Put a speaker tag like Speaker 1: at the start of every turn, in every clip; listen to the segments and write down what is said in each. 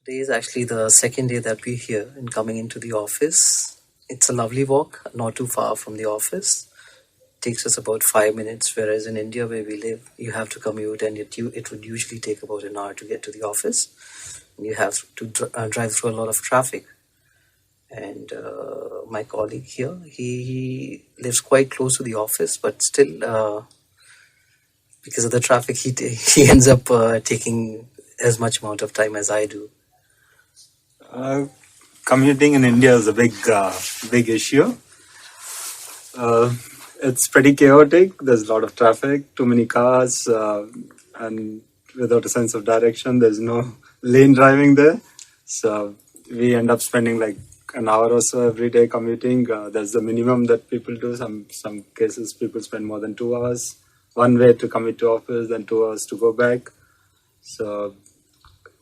Speaker 1: Today is actually the second day that we're here and coming into the office. It's a lovely walk, not too far from the office. Takes us about 5 minutes, whereas in India where we live, you have to commute and it would usually take about an hour to get to the office. You have to drive through a lot of traffic. And my colleague here, he lives quite close to the office, but still, because of the traffic, he ends up taking as much amount of time as I do.
Speaker 2: Commuting in India is a big issue. It's pretty chaotic. There's a lot of traffic, too many cars, and without a sense of direction. There's no lane driving there. So we end up spending like an hour or so every day commuting. That's the minimum that people do. Some cases people spend more than 2 hours one way to commute to office, then 2 hours to go back. So,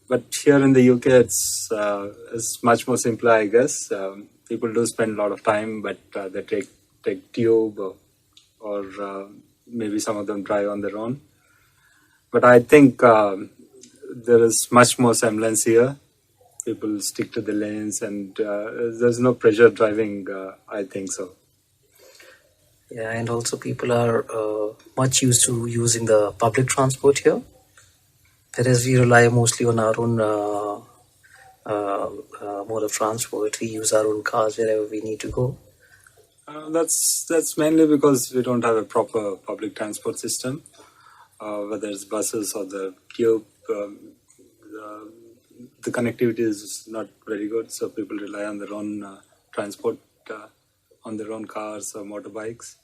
Speaker 2: but here in the UK, it's much more simpler, I guess. People do spend a lot of time, but they take tube or maybe some of them drive on their own. But I think there is much more semblance here. People stick to the lanes, and there's no pressure driving. I think so.
Speaker 1: Yeah, and also people are much used to using the public transport here, whereas we rely mostly on our own mode of transport. We use our own cars wherever we need to go.
Speaker 2: That's mainly because we don't have a proper public transport system, whether it's buses or the tube. The connectivity is not very good, so people rely on their own transport, on their own cars or motorbikes.